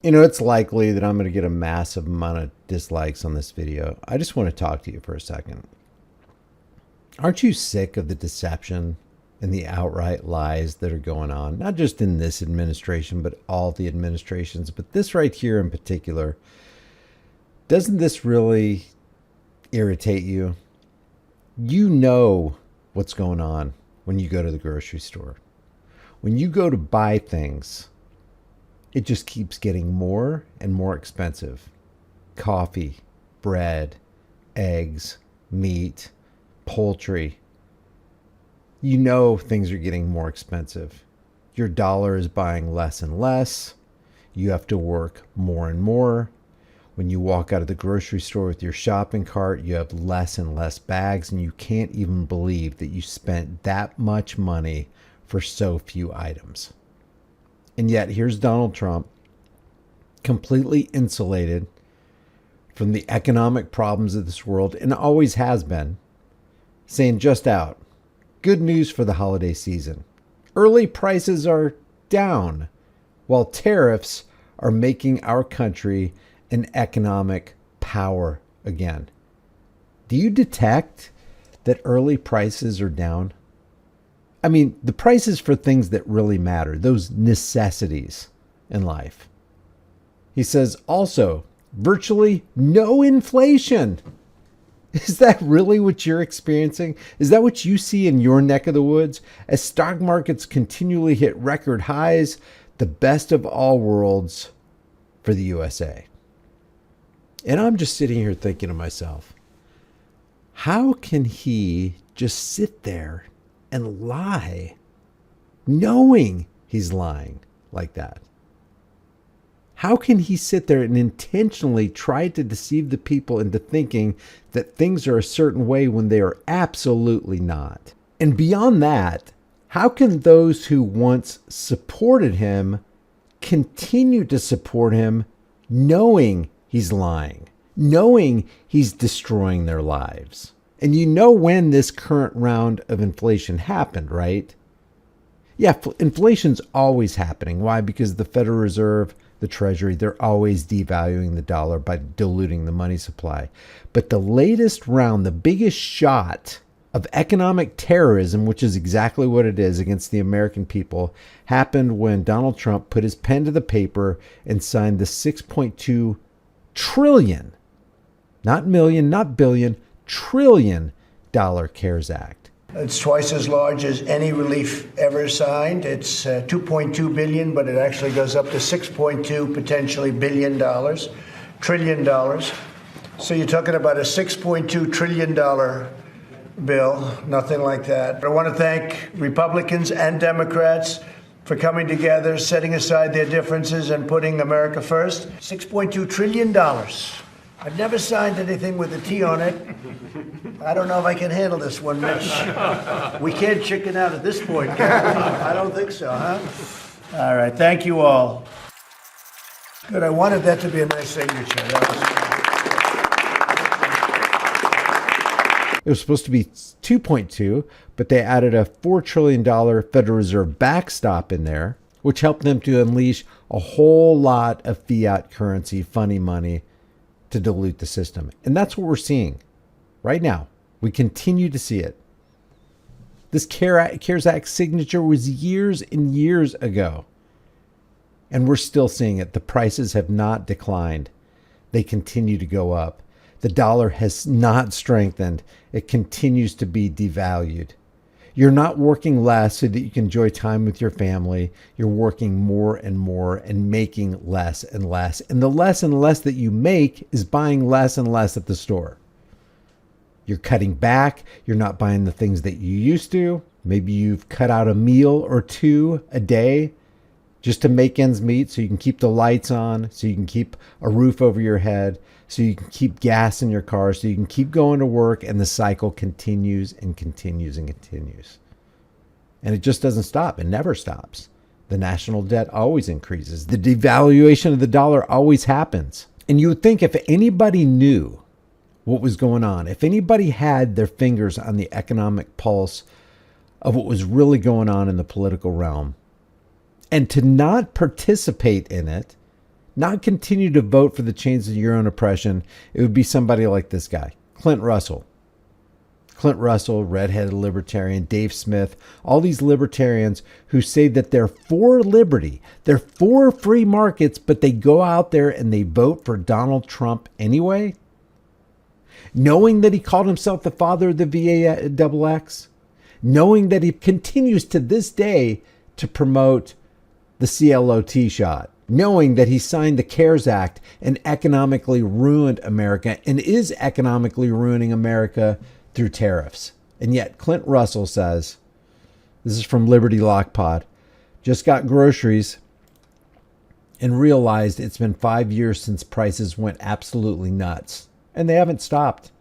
You know, it's likely that I'm going to get a massive amount of dislikes on this video. I just want to talk to you for a second. Aren't you sick of the deception and the outright lies that are going on? Not just in this administration, but all the administrations, but this right here in particular. Doesn't this really irritate you? You know what's going on when you go to the grocery store. When you go to buy things, it just keeps getting more and more expensive. Coffee, bread, eggs, meat, poultry. You know things are getting more expensive. Your dollar is buying less and less. You have to work more and more. When you walk out of the grocery store with your shopping cart, you have less and less bags, and you can't even believe that you spent that much money for so few items. And yet, here's Donald Trump, completely insulated from the economic problems of this world, and always has been, saying just out, good news for the holiday season. Early prices are down, while tariffs are making our country an economic power again. Do you detect that early prices are down? I mean, the prices for things that really matter, those necessities in life. He says also, virtually no inflation. Is that really what you're experiencing? Is that what you see in your neck of the woods? As stock markets continually hit record highs, the best of all worlds for the USA. And I'm just sitting here thinking to myself, how can he just sit there and lie, knowing he's lying like that? How can he sit there and intentionally try to deceive the people into thinking that things are a certain way when they are absolutely not? And beyond that, how can those who once supported him continue to support him knowing he's lying, knowing he's destroying their lives? And you know when this current round of inflation happened, right? Yeah, inflation's always happening. Why? Because the Federal Reserve, the Treasury, they're always devaluing the dollar by diluting the money supply. But the latest round, the biggest shot of economic terrorism, which is exactly what it is against the American people, happened when Donald Trump put his pen to the paper and signed the $6.2 trillion, not million, not billion, $1 trillion CARES Act. It's twice as large as any relief ever signed. It's $2.2 billion, but it actually goes up to $6.2 potentially trillion dollars. So you're talking about a $6.2 trillion bill, nothing like that. I want to thank Republicans and Democrats for coming together, setting aside their differences and putting America first. $6.2 trillion. I've never signed anything with a T on it. I don't know if I can handle this one, Mitch. We can't chicken out at this point, can we? I don't think so, huh? All right, thank you all. Good, I wanted that to be a nice signature. It was supposed to be 2.2, but they added a $4 trillion Federal Reserve backstop in there, which helped them to unleash a whole lot of fiat currency, funny money, to dilute the system. And that's what we're seeing right now. We continue to see it. This CARES Act signature was years and years ago. And we're still seeing it. The prices have not declined. They continue to go up. The dollar has not strengthened. It continues to be devalued. You're not working less so that you can enjoy time with your family. You're working more and more and making less and less. And the less and less that you make is buying less and less at the store. You're cutting back. You're not buying the things that you used to. Maybe you've cut out a meal or two a day just to make ends meet so you can keep the lights on, so you can keep a roof over your head, so you can keep gas in your car, so you can keep going to work, and the cycle continues and continues and continues. And it just doesn't stop. It never stops. The national debt always increases. The devaluation of the dollar always happens. And you would think if anybody knew what was going on, if anybody had their fingers on the economic pulse of what was really going on in the political realm, and to not participate in it not continue to vote for the chains of your own oppression, it would be somebody like this guy, Clint Russell. Clint Russell, redheaded libertarian, Dave Smith, all these libertarians who say that they're for liberty, they're for free markets, but they go out there and they vote for Donald Trump anyway, knowing that he called himself the father of the VAXX, knowing that he continues to this day to promote the CLOT shot, knowing that he signed the CARES Act and economically ruined America and is economically ruining America through tariffs. And yet Clint Russell says, this is from Liberty Lock Pod, just got groceries and realized it's been 5 years since prices went absolutely nuts. And they haven't stopped.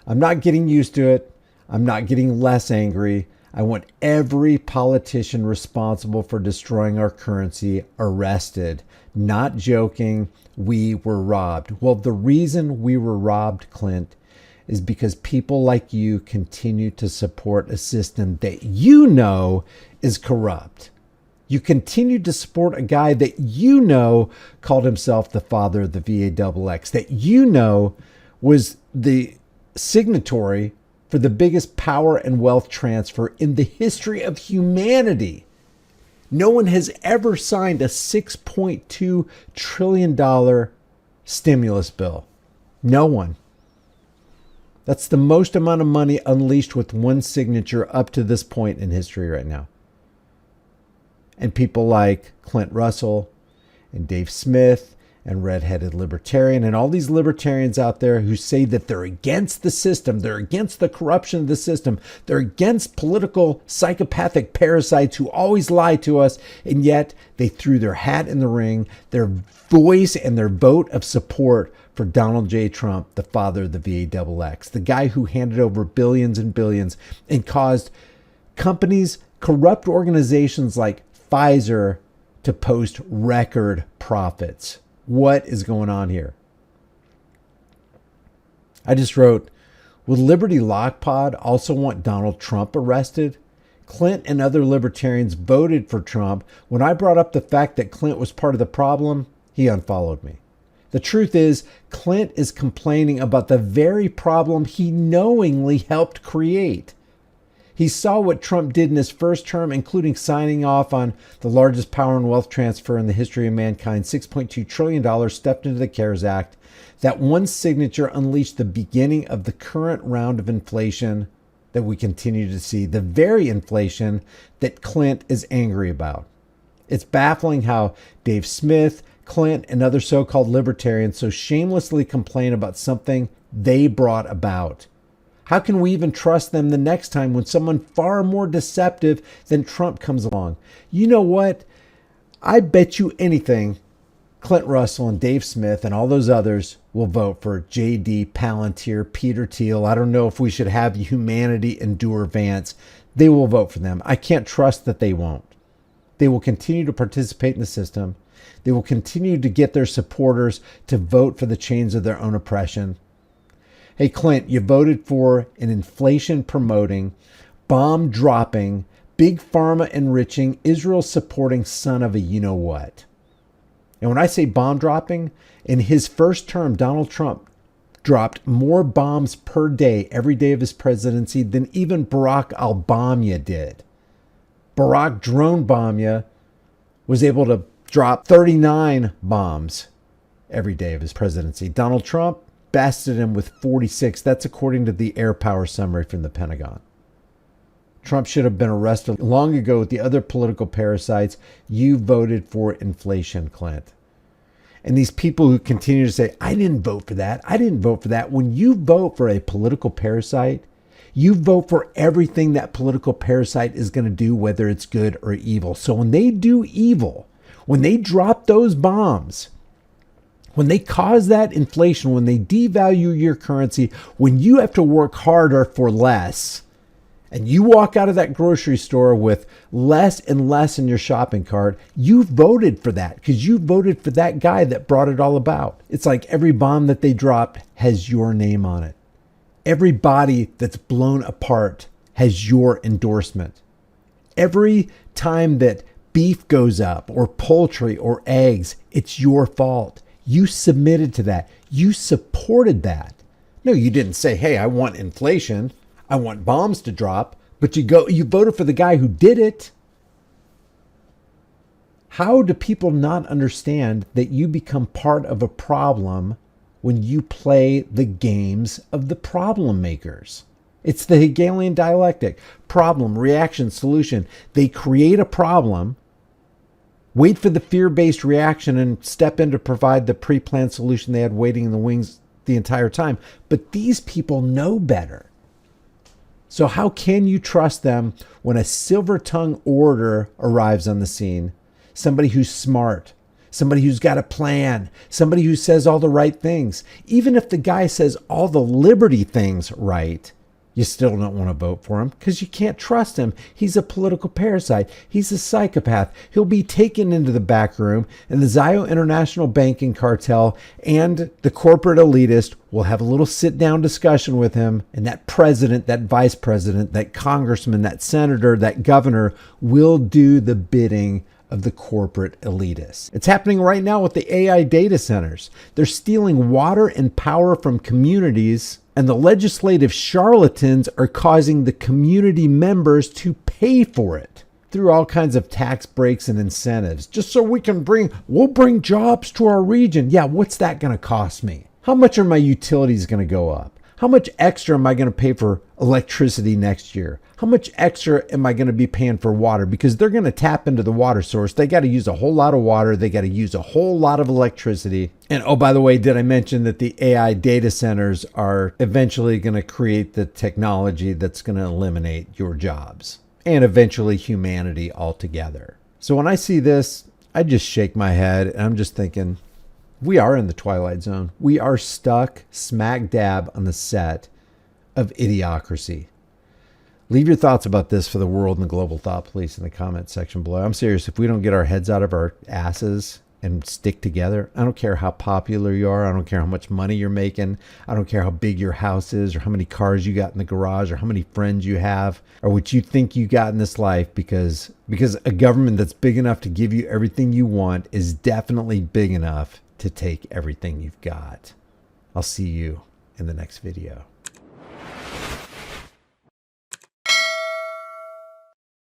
I'm not getting used to it. I'm not getting less angry. I want every politician responsible for destroying our currency arrested. Not joking. We were robbed. Well, the reason we were robbed, Clint, is because people like you continue to support a system that you know is corrupt. You continue to support a guy that you know called himself the father of the VAXX, that you know was the signatory for the biggest power and wealth transfer in the history of humanity. No one has ever signed a $6.2 trillion stimulus bill. No one. That's the most amount of money unleashed with one signature up to this point in history right now. And people like Clint Russell and Dave Smith and redheaded libertarian and all these libertarians out there who say that they're against the system, they're against the corruption of the system, they're against political psychopathic parasites who always lie to us, and yet they threw their hat in the ring, their voice and their vote of support for Donald J. Trump, the father of the VAXX, the guy who handed over billions and billions and caused companies, corrupt organizations like Pfizer to post record profits. What is going on here? I just wrote, would Liberty Lock Pod also want Donald Trump arrested? Clint and other libertarians voted for Trump. When I brought up the fact that Clint was part of the problem, he unfollowed me. The truth is, Clint is complaining about the very problem he knowingly helped create. He saw what Trump did in his first term, including signing off on the largest power and wealth transfer in the history of mankind, $6.2 trillion stuffed into the CARES Act. That one signature unleashed the beginning of the current round of inflation that we continue to see, the very inflation that Clint is angry about. It's baffling how Dave Smith, Clint, and other so-called libertarians so shamelessly complain about something they brought about. How can we even trust them the next time when someone far more deceptive than Trump comes along? You know what? I bet you anything Clint Russell and Dave Smith and all those others will vote for J.D. Palantir, Peter Thiel. I don't know if we should have humanity endure Vance. They will vote for them. I can't trust that they won't. They will continue to participate in the system. They will continue to get their supporters to vote for the chains of their own oppression. Hey, Clint, you voted for an inflation-promoting, bomb-dropping, big pharma enriching, Israel-supporting son of a you-know-what. And when I say bomb-dropping, in his first term, Donald Trump dropped more bombs per day, every day of his presidency, than even Barack Obama did. Barack drone bomb was able to drop 39 bombs every day of his presidency. Donald Trump bested him with 46. That's according to the air power summary from the Pentagon. Trump should have been arrested long ago with the other political parasites. You voted for inflation, Clint. And these people who continue to say, I didn't vote for that. I didn't vote for that. When you vote for a political parasite, you vote for everything that political parasite is going to do, whether it's good or evil. So when they do evil, when they drop those bombs, when they cause that inflation, when they devalue your currency, when you have to work harder for less, and you walk out of that grocery store with less and less in your shopping cart, you voted for that because you voted for that guy that brought it all about. It's like every bomb that they dropped has your name on it. Every body that's blown apart has your endorsement. Every time that beef goes up or poultry or eggs, it's your fault. You submitted to that. You supported that. No, you didn't say, hey, I want inflation. I want bombs to drop. But you voted for the guy who did it. How do people not understand that you become part of a problem when you play the games of the problem makers? It's the Hegelian dialectic. Problem, reaction, solution. They create a problem, wait for the fear-based reaction, and step in to provide the pre-planned solution they had waiting in the wings the entire time. But these people know better. So how can you trust them when a silver-tongued orator arrives on the scene? Somebody who's smart, somebody who's got a plan, somebody who says all the right things. Even if the guy says all the liberty things right, you still don't want to vote for him because you can't trust him. He's a political parasite. He's a psychopath. He'll be taken into the back room, and the Zio International Banking Cartel and the corporate elitist will have a little sit-down discussion with him, and that president, that vice president, that congressman, that senator, that governor will do the bidding of the corporate elitists. It's happening right now with the AI data centers. They're stealing water and power from communities, and the legislative charlatans are causing the community members to pay for it through all kinds of tax breaks and incentives, just so we'll bring jobs to our region. Yeah, what's that going to cost me? How much are my utilities going to go up? How much extra am I going to pay for electricity next year? How much extra am I going to be paying for water? Because they're going to tap into the water source. They got to use a whole lot of water. They got to use a whole lot of electricity. And oh, by the way, did I mention that the AI data centers are eventually going to create the technology that's going to eliminate your jobs and eventually humanity altogether? So when I see this, I just shake my head and I'm just thinking, we are in the twilight zone. We are stuck smack dab on the set of Idiocracy. Leave your thoughts about this for the world and the global thought police in the comment section below. I'm serious. If we don't get our heads out of our asses and stick together, I don't care how popular you are. I don't care how much money you're making. I don't care how big your house is or how many cars you got in the garage or how many friends you have or what you think you got in this life, because a government that's big enough to give you everything you want is definitely big enough to take everything you've got. I'll see you in the next video.